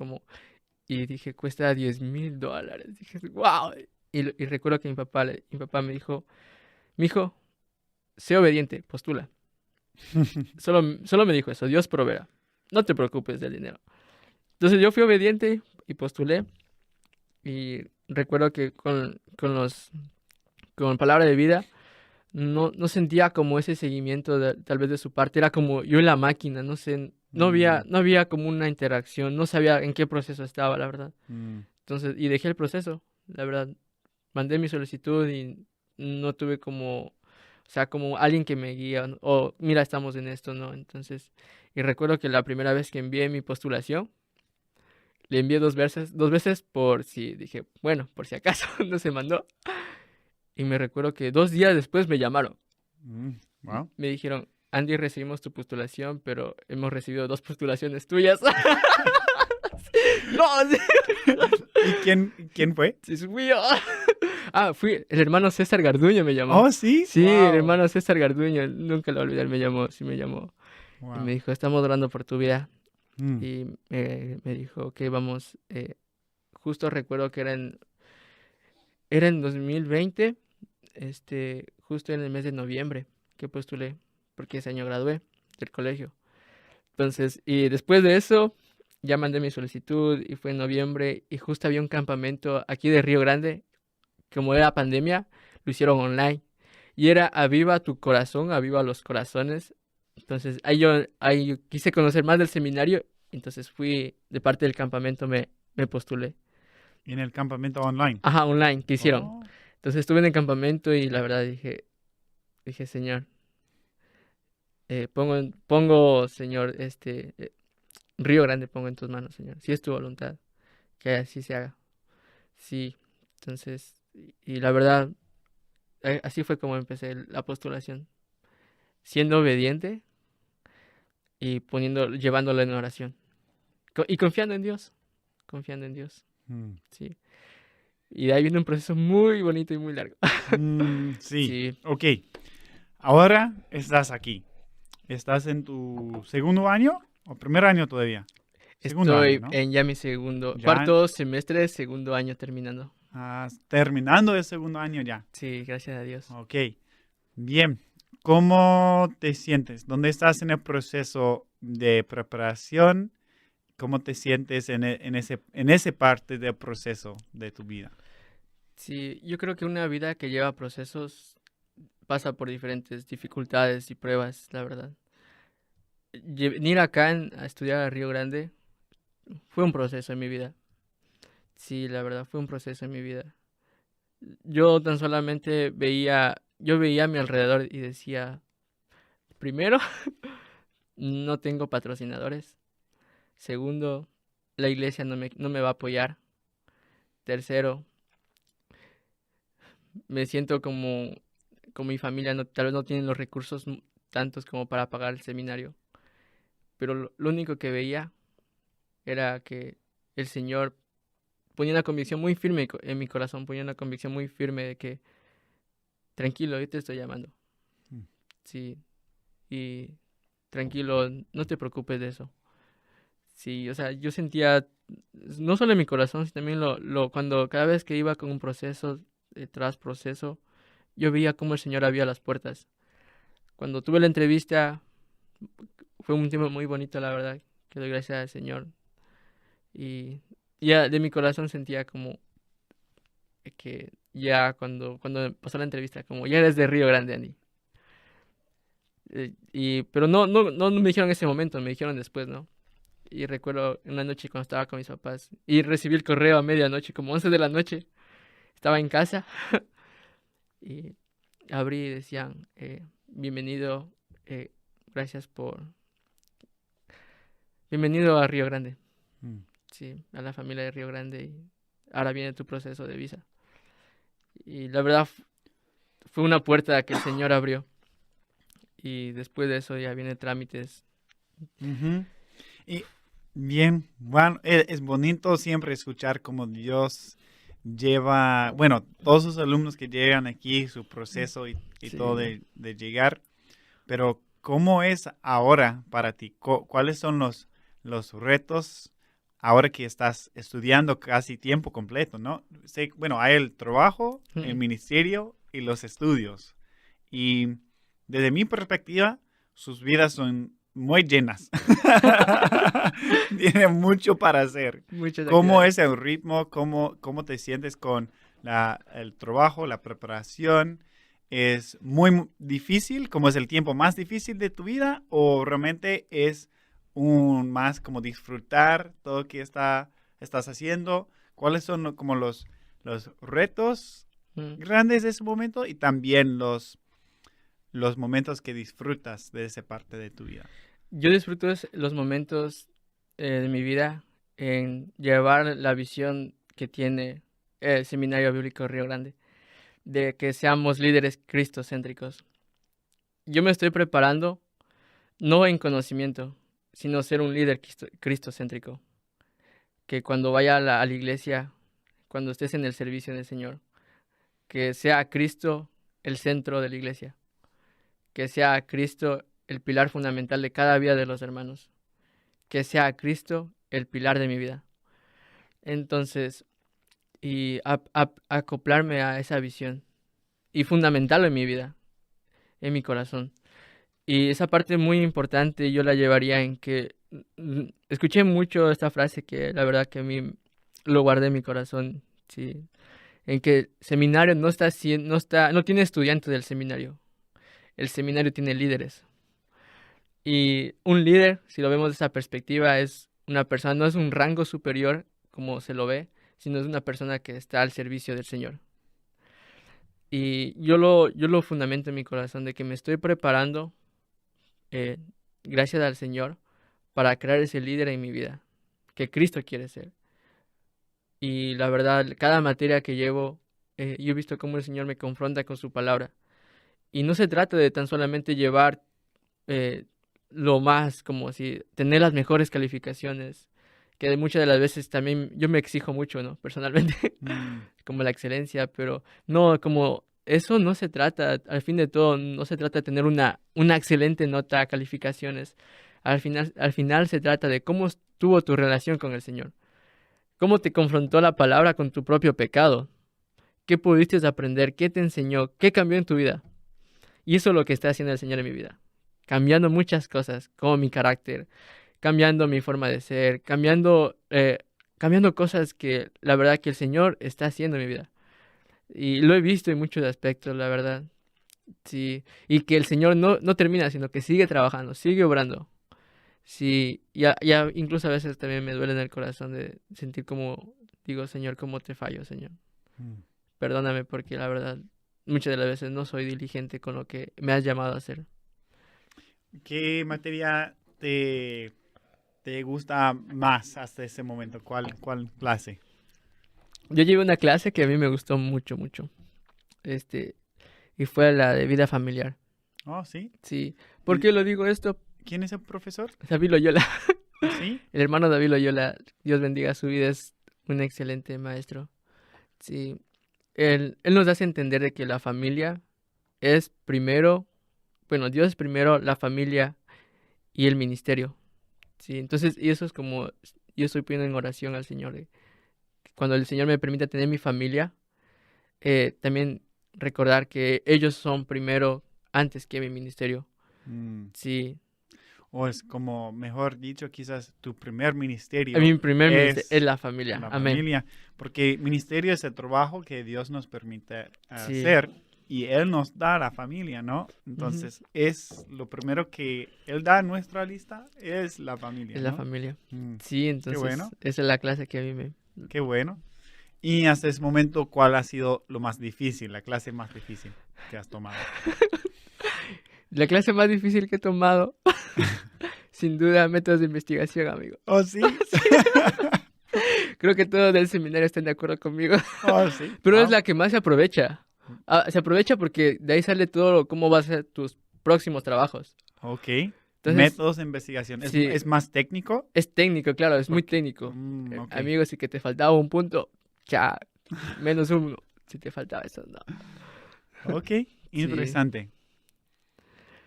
y dije, cuesta $10,000. Dije, wow. Y recuerdo que mi papá me dijo, mijo, sé obediente, postula. Solo me dijo eso, Dios proveerá. No te preocupes del dinero. Entonces yo fui obediente y postulé. Y recuerdo que con palabra de vida, no sentía como ese seguimiento tal vez de su parte. Era como yo en la máquina, no sé, no había, Mm. no había como una interacción, no sabía en qué proceso estaba, la verdad. Mm. Entonces, y dejé el proceso, la verdad. Mandé mi solicitud y no tuve o sea, como alguien que me guía, ¿no? O mira, estamos en esto, ¿no? Entonces, y recuerdo que la primera vez que envié mi postulación, le envié dos veces por si, dije, bueno, por si acaso no se mandó. Y me recuerdo que 2 días después me llamaron. Mm. Wow. Me dijeron, Andy, recibimos tu postulación, pero hemos recibido 2 postulaciones tuyas. No, sí, ¿Y quién fue? sí, fui yo. Fui el hermano César Garduño me llamó. Oh, sí. Sí, el Wow. hermano César Garduño, nunca lo voy a olvidar, me llamó, sí me llamó. Y me Wow. dijo, estamos orando por tu vida. Mm. Y me dijo que vamos, justo recuerdo que era en 2020, justo en el mes de noviembre que postulé, porque ese año gradué del colegio. Entonces, y después de eso, ya mandé mi solicitud y fue en noviembre y justo había un campamento aquí de Río Grande, como era pandemia, lo hicieron online. Y era Aviva tu corazón, aviva los corazones. Entonces, ahí yo quise conocer más del seminario, entonces fui de parte del campamento, me postulé. En el campamento online. Ajá, online, que hicieron. Oh. Entonces estuve en el campamento y la verdad dije, Señor, pongo, Señor, Río Grande pongo en tus manos, Señor. Si es tu voluntad, que así se haga. Sí, entonces, y la verdad, así fue como empecé la postulación, siendo obediente y llevándolo en oración. Y confiando en Dios, Mm. sí. Y de ahí viene un proceso muy bonito y muy largo. Mm, sí. Sí, Ok. Ahora estás aquí. ¿Estás en tu segundo año o primer año todavía? Segundo año, estoy ¿no? en ya mi Ya cuarto semestre, segundo año terminando. terminando el segundo año ya. Sí, gracias a Dios. Ok. Bien. ¿Cómo te sientes? ¿Dónde estás en el proceso de preparación? ¿Cómo te sientes en ese parte del proceso de tu vida? Sí, yo creo que una vida que lleva procesos pasa por diferentes dificultades y pruebas, la verdad. Venir acá a estudiar a Río Grande fue un proceso en mi vida. Sí, la verdad, fue un proceso en mi vida. Yo tan solamente yo veía a mi alrededor y decía, primero, no tengo patrocinadores. Segundo, la iglesia no me va a apoyar. Tercero, me siento como mi familia tal vez no tienen los recursos tantos como para pagar el seminario. Pero lo único que veía era que el Señor ponía una convicción muy firme en mi corazón, ponía una convicción muy firme de que, tranquilo, yo te estoy llamando. Mm. Sí, y tranquilo, no te preocupes de eso. Sí, o sea, yo sentía, no solo en mi corazón, sino también cuando cada vez que iba con un proceso, tras proceso, yo veía cómo el Señor abría las puertas. Cuando tuve la entrevista, fue un tiempo muy bonito, la verdad, que doy gracias al Señor. Y ya de mi corazón sentía como que ya cuando pasó la entrevista, como ya eres de Río Grande, Andy. Pero no me dijeron en ese momento, me dijeron después, ¿no? Y recuerdo una noche cuando estaba con mis papás y recibí el correo a medianoche, como 11 de la noche. Estaba en casa y abrí y decían, bienvenido, eh, gracias bienvenido a Río Grande. Mm. Sí, a la familia de Río Grande y ahora viene tu proceso de visa. Y la verdad fue una puerta que el Señor abrió. Y después de eso ya vienen trámites. Ujú. Y bien, bueno, es bonito siempre escuchar cómo Dios lleva, bueno, todos sus alumnos que llegan aquí, su proceso y Sí. todo de llegar, pero ¿cómo es ahora para ti? ¿Cuáles son los retos ahora que estás estudiando casi tiempo completo, ¿no? Bueno, hay el trabajo, el ministerio y los estudios. Y desde mi perspectiva, sus vidas son muy llenas. Tienen mucho para hacer. Muchas ¿Cómo actividades. es el ritmo? ¿Cómo te sientes con el trabajo, la preparación? ¿Es muy difícil? ¿Cómo es el tiempo más difícil de tu vida? ¿O realmente es más como disfrutar todo lo que estás haciendo? ¿Cuáles son como los retos Mm. grandes de ese momento y también los momentos que disfrutas de esa parte de tu vida? Yo disfruto los momentos de mi vida en llevar la visión que tiene el Seminario Bíblico Río Grande, de que seamos líderes cristocéntricos. Yo me estoy preparando no en conocimiento, sino ser un líder cristocéntrico. Que cuando vaya a la iglesia, cuando estés en el servicio del Señor, que sea Cristo el centro de la iglesia, que sea Cristo el pilar fundamental de cada vida de los hermanos, que sea Cristo el pilar de mi vida. Entonces, y acoplarme a esa visión y fundamental en mi vida, en mi corazón. Y esa parte muy importante yo la llevaría en que escuché mucho esta frase que la verdad que a mí lo guardé en mi corazón, sí, en que seminario no tiene estudiantes del seminario, el seminario tiene líderes. Y un líder, si lo vemos de esa perspectiva, es una persona, no es un rango superior como se lo ve, sino es una persona que está al servicio del Señor. Y yo lo fundamento en mi corazón de que me estoy preparando, eh, gracias al Señor, para crear ese líder en mi vida, que Cristo quiere ser. Y la verdad, cada materia que llevo, yo he visto cómo el Señor me confronta con su palabra. Y no se trata de tan solamente llevar eh, lo más, como si tener las mejores calificaciones, que muchas de las veces también yo me exijo mucho, ¿no? Personalmente, como la excelencia, pero no, como eso no se trata, al fin de todo, no se trata de tener una excelente nota, calificaciones. Al final se trata de cómo estuvo tu relación con el Señor, cómo te confrontó la palabra con tu propio pecado, qué pudiste aprender, qué te enseñó, qué cambió en tu vida. Y eso es lo que está haciendo el Señor en mi vida, cambiando muchas cosas, como mi carácter, cambiando mi forma de ser, cambiando cosas que la verdad que el Señor está haciendo en mi vida. Y lo he visto en muchos aspectos, la verdad. Sí, y que el Señor no termina, sino que sigue trabajando, sigue obrando. Sí, ya incluso a veces también me duele en el corazón de sentir como, digo, Señor, ¿cómo te fallo, Señor? Perdóname porque la verdad, muchas de las veces no soy diligente con lo que me has llamado a hacer. ¿Qué materia te gusta más hasta ese momento? ¿Cuál clase? Yo llevé una clase que a mí me gustó mucho, mucho. Y fue la de vida familiar. Oh, ¿sí? Sí. ¿Por qué lo digo esto? ¿Quién es el profesor? David Loyola. ¿Sí? El hermano David Loyola, Dios bendiga su vida, es un excelente maestro. Sí. Él nos hace entender de que la familia es primero, bueno, Dios es primero, la familia y el ministerio. Sí. Entonces, y eso es como yo estoy pidiendo en oración al Señor. Cuando el Señor me permita tener mi familia, también recordar que ellos son primero antes que mi ministerio. Sí. O es como, mejor dicho, quizás tu primer ministerio Mi primer ministerio es es la familia. la Amén. familia. Porque ministerio es el trabajo que Dios nos permite Sí. hacer y Él nos da la familia, ¿no? Entonces, es lo primero que Él da en nuestra lista, es la familia, Es la ¿no? familia. Mm, Sí, entonces bueno. esa es la clase que a mí me... Qué bueno. Y hasta ese momento, ¿cuál ha sido lo más difícil, la clase más difícil que has tomado? La clase más difícil que he tomado, sin duda, métodos de investigación, amigo. ¿Oh, sí? Creo que todos del seminario están de acuerdo conmigo. Oh, sí. Pero es Wow. la que más se aprovecha. Se aprovecha porque de ahí sale todo cómo vas a hacer tus próximos trabajos. Ok. Entonces, Métodos de investigación. sí, Es más técnico? es técnico, claro, es muy técnico. Ok. Amigos, si que te faltaba un punto, ya, menos uno. Si te faltaba eso, no. Ok. Sí. Interesante.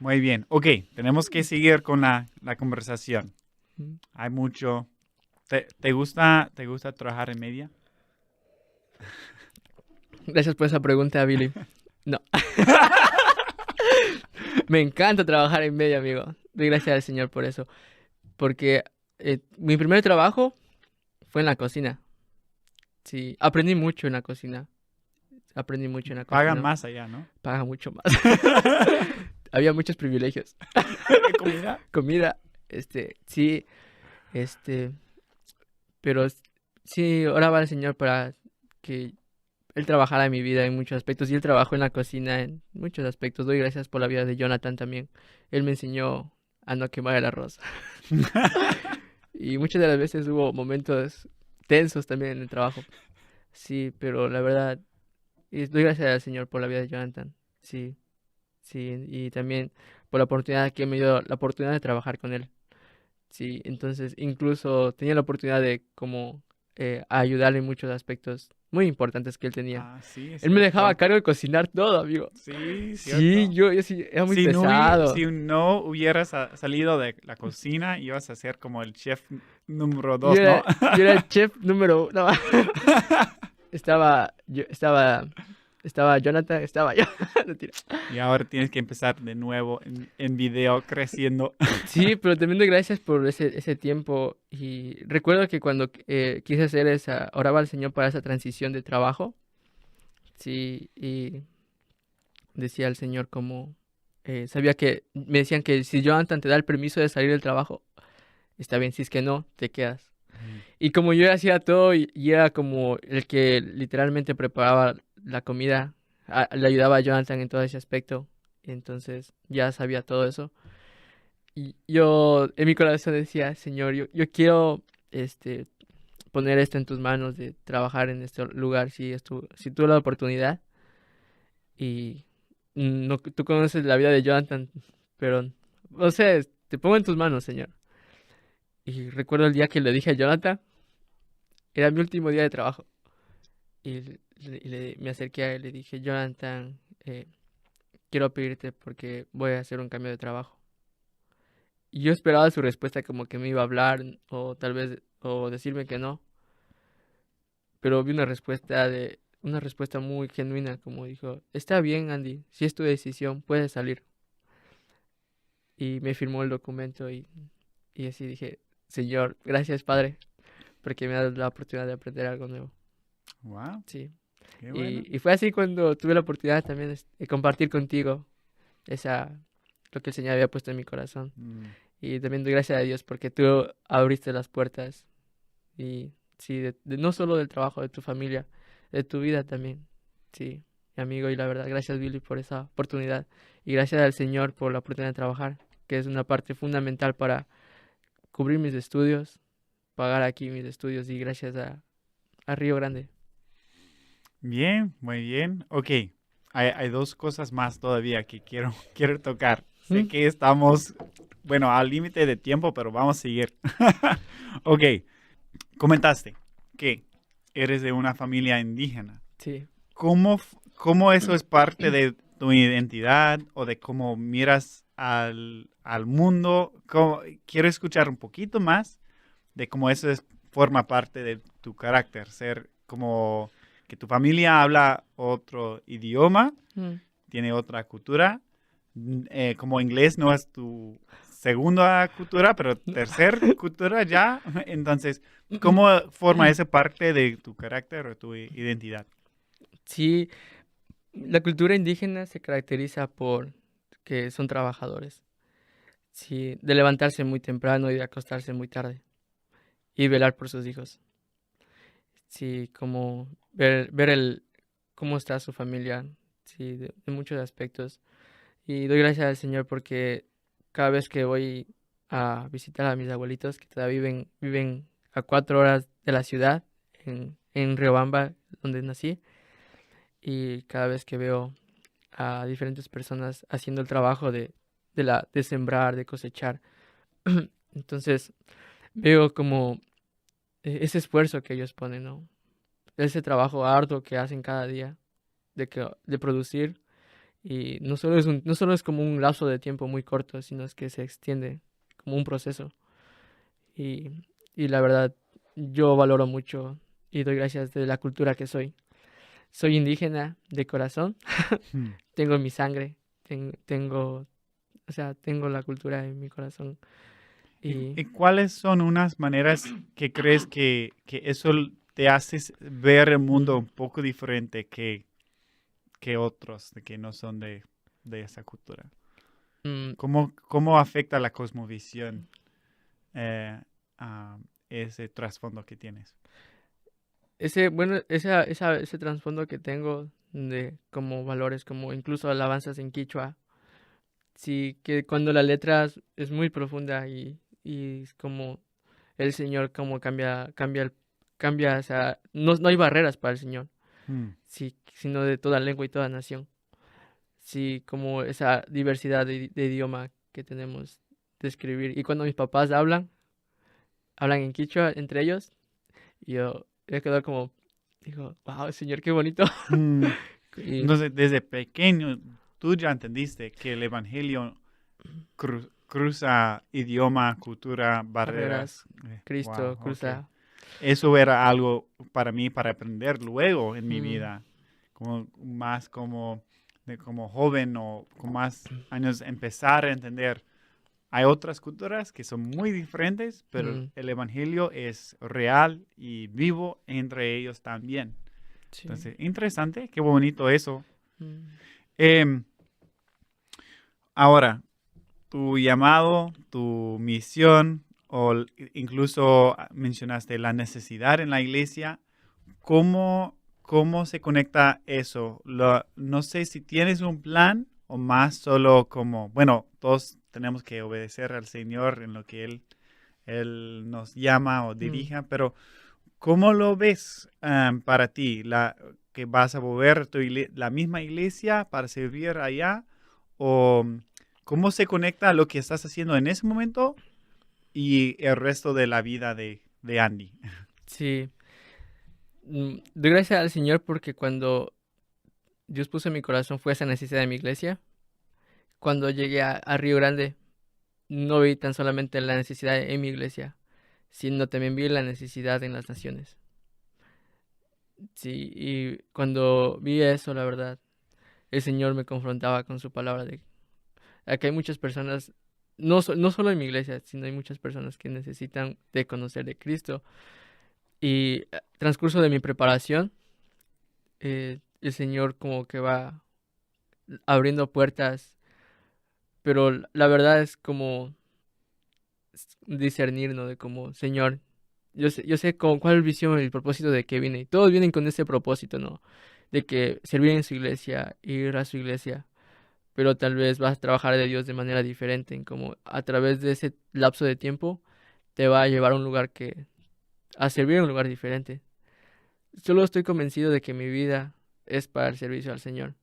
Muy bien. Ok. Tenemos que seguir con la conversación. Hay mucho. ¿Te gusta trabajar en media? Gracias por esa pregunta, Billy. No. Me encanta trabajar en medio, amigo. Doy gracias al Señor por eso. Porque mi primer trabajo fue en la cocina. Sí, aprendí mucho en la cocina. Aprendí mucho en la Pagan cocina. más allá, ¿no? Paga mucho más. Había muchos privilegios. ¿De comida? Comida, sí, este, pero sí, oraba al Señor para que Él trabajara en mi vida en muchos aspectos. Y Él trabajó en la cocina en muchos aspectos. Doy gracias por la vida de Jonathan también. Él me enseñó a no quemar el arroz. Y muchas de las veces hubo momentos tensos también en el trabajo. Sí, pero la verdad, doy gracias al Señor por la vida de Jonathan. Sí, sí, y también por la oportunidad que me dio, la oportunidad de trabajar con él. Sí, entonces incluso tenía la oportunidad de como ayudarle en muchos aspectos muy importantes que él tenía. Ah, sí, es Él me dejaba a cierto. cargo de cocinar todo, amigo. Sí, Sí, cierto. yo sí, era muy pesado. Si no hubieras salido de la cocina, ibas a ser como el chef número Yo 2, ¿no? era, yo era el chef número uno. Estaba Jonathan, estaba yo. Mentira. Y ahora tienes que empezar de nuevo en video creciendo. Sí, pero también doy gracias por ese tiempo. Y recuerdo que cuando quise hacer oraba al Señor para esa transición de trabajo. Sí, y decía al Señor como, sabía que, me decían que si Jonathan te da el permiso de salir del trabajo, está bien, si es que no, te quedas. Y como yo hacía todo y era como el que literalmente preparaba la comida, le ayudaba a Jonathan en todo ese aspecto, entonces ya sabía todo eso. Y yo en mi corazón decía, Señor, yo quiero poner esto en tus manos de trabajar en este lugar si tuve la oportunidad. Y no, tú conoces la vida de Jonathan, pero, o sea, te pongo en tus manos, Señor. Y recuerdo el día que le dije a Jonathan, era mi último día de trabajo. Y me acerqué a él y le dije, Jonathan, quiero pedirte porque voy a hacer un cambio de trabajo. Y yo esperaba su respuesta como que me iba a hablar o tal vez, o decirme que no. Pero vi una respuesta muy genuina, como dijo, está bien, Andy, si es tu decisión, puedes salir. Y me firmó el documento y así dije, Señor, gracias, Padre, porque me has dado la oportunidad de aprender algo nuevo. Wow, Sí. qué bueno. Y fue así cuando tuve la oportunidad también de compartir contigo lo que el Señor había puesto en mi corazón. Y también doy gracias a Dios porque tú abriste las puertas. Y sí, no solo del trabajo, de tu familia, de tu vida también. Sí, mi amigo, y la verdad, gracias Billy por esa oportunidad. Y gracias al Señor por la oportunidad de trabajar, que es una parte fundamental para cubrir mis estudios, pagar aquí mis estudios y gracias a Río Grande. Bien, muy bien. Ok, hay dos cosas más todavía que quiero tocar. Sé que estamos, bueno, al límite de tiempo, pero vamos a seguir. Ok, comentaste que eres de una familia indígena. Sí. ¿Cómo eso es parte de tu identidad o de cómo miras al mundo? Quiero escuchar un poquito más de cómo eso forma parte de tu carácter, ser como que tu familia habla otro idioma, tiene otra cultura, como inglés no es tu segunda cultura, pero tercera cultura ya. Entonces, ¿cómo forma esa parte de tu carácter o tu identidad? Sí, la cultura indígena se caracteriza por que son trabajadores. Sí, de levantarse muy temprano y de acostarse muy tarde y velar por sus hijos. Sí, como ver cómo está su familia, sí, de muchos aspectos. Y doy gracias al Señor porque cada vez que voy a visitar a mis abuelitos que todavía viven a 4 horas de la ciudad, en Riobamba, donde nací, y cada vez que veo a diferentes personas haciendo el trabajo de sembrar, de cosechar, entonces veo como ese esfuerzo que ellos ponen, ¿no? Ese trabajo arduo que hacen cada día de producir, y no solo es como un lapso de tiempo muy corto, sino es que se extiende como un proceso. Y, y la verdad, yo valoro mucho y doy gracias de la cultura que soy. Soy indígena de corazón, Hmm. tengo mi sangre, tengo, o sea, tengo la cultura en mi corazón. ¿Y Y cuáles son unas maneras que crees que eso te hace ver el mundo un poco diferente que otros, de que no son de esa cultura? mm, ¿Cómo afecta la cosmovisión eh, a ese trasfondo que tienes? ese trasfondo que tengo de como valores, como incluso alabanzas en quichua, sí, que cuando la letra es muy profunda y es como el Señor como cambia, o sea, no hay barreras para el Señor, Hmm. sí, sino de toda lengua y toda nación. Sí, como esa diversidad de idioma que tenemos de escribir. Y cuando mis papás hablan en quichua entre ellos, y yo quedo como, digo, wow, Señor, qué bonito. Hmm. Y Entonces, desde pequeño, tú ya entendiste que el evangelio cruza idioma, cultura, barreras. barreras, Wow, Cristo ok. cruza. Eso era algo para mí para aprender luego en mi mm, vida, como más como joven o con más años empezar a entender. Hay otras culturas que son muy diferentes, pero mm, el evangelio es real y vivo entre ellos también. sí. Entonces, interesante, qué bonito eso. mm, Em, Ahora, tu llamado, tu misión, o incluso mencionaste la necesidad en la iglesia, ¿cómo se conecta eso? No sé si tienes un plan o más solo como, bueno, todos tenemos que obedecer al Señor en lo que Él nos llama o mm. dirija, pero ¿cómo lo ves para ti? ¿Que vas a volver la misma iglesia para servir allá? ¿O cómo se conecta lo que estás haciendo en ese momento y el resto de la vida de Andy? Sí. Doy gracias al Señor porque cuando Dios puso en mi corazón fue esa necesidad de mi iglesia. Cuando llegué a Río Grande, no vi tan solamente la necesidad en mi iglesia, sino también vi la necesidad en las naciones. Sí, y cuando vi eso, la verdad, el Señor me confrontaba con su palabra de que hay muchas personas, no solo en mi iglesia, sino hay muchas personas que necesitan de conocer de Cristo. Y transcurso de mi preparación, el Señor como que va abriendo puertas, pero la verdad es como discernir, ¿no? De como, Señor, yo sé con cuál visión y el propósito de que vine. Y todos vienen con ese propósito, ¿no? De que servir en su iglesia, ir a su iglesia, pero tal vez vas a trabajar de Dios de manera diferente, en como a través de ese lapso de tiempo te va a llevar a un lugar a servir en un lugar diferente. Solo estoy convencido de que mi vida es para el servicio al Señor.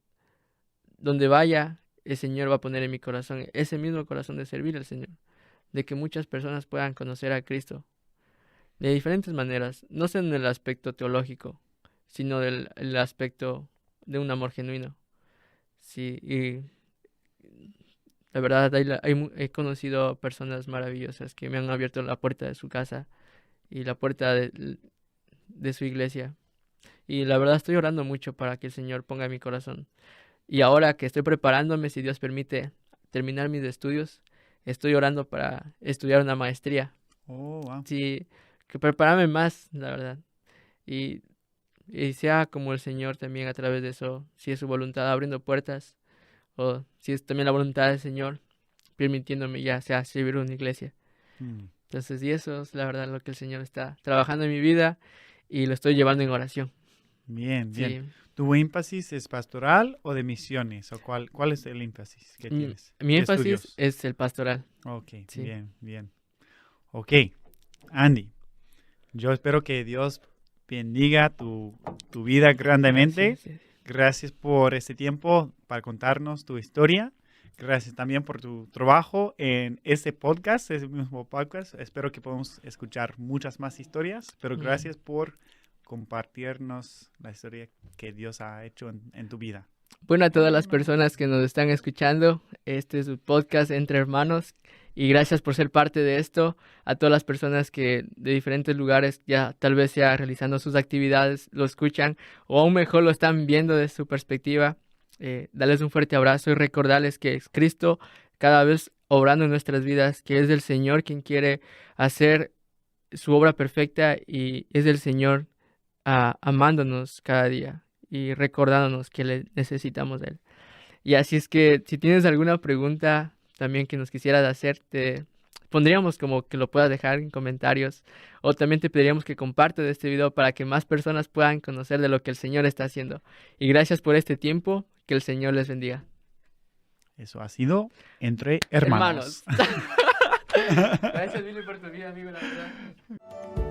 Donde vaya, el Señor va a poner en mi corazón ese mismo corazón de servir al Señor, de que muchas personas puedan conocer a Cristo de diferentes maneras, no solo en el aspecto teológico, sino del el aspecto de un amor genuino. Sí, y la verdad he conocido personas maravillosas que me han abierto la puerta de su casa y la puerta de su iglesia. Y la verdad estoy orando mucho para que el Señor ponga en mi corazón. Y ahora que estoy preparándome, si Dios permite, terminar mis estudios, estoy orando para estudiar una maestría. Oh, wow. Sí, que prepararme más, la verdad. Y, y sea como el Señor también a través de eso, si es su voluntad abriendo puertas, o si es también la voluntad del Señor permitiéndome ya sea servir en una iglesia. Mm. Entonces, y eso es la verdad lo que el Señor está trabajando en mi vida y lo estoy llevando en oración. Bien, bien. Sí, ¿Tu énfasis es pastoral o de misiones? ¿O cuál es el énfasis que tienes mi de énfasis estudios? es el pastoral. Ok, Sí. bien, bien. Ok, Andy, yo espero que Dios bendiga tu vida grandemente. Gracias. Gracias por este tiempo para contarnos tu historia. Gracias también por tu trabajo en este podcast, ese mismo podcast. Espero que podamos escuchar muchas más historias, pero gracias por compartirnos la historia que Dios ha hecho en tu vida. Bueno, a todas las personas que nos están escuchando, este es un podcast entre hermanos y gracias por ser parte de esto. A todas las personas que de diferentes lugares ya tal vez ya realizando sus actividades lo escuchan o aún mejor lo están viendo desde su perspectiva, darles un fuerte abrazo y recordarles que es Cristo cada vez obrando en nuestras vidas, que es el Señor quien quiere hacer su obra perfecta y es el Señor amándonos cada día y recordándonos que le necesitamos de Él. Y así es que si tienes alguna pregunta también que nos quisieras hacer, te pondríamos como que lo puedas dejar en comentarios o también te pediríamos que compartas este video para que más personas puedan conocer de lo que el Señor está haciendo. Y gracias por este tiempo, que el Señor les bendiga. Eso ha sido Entre Hermanos. Gracias, Billy, por tu vida, amigo, la verdad.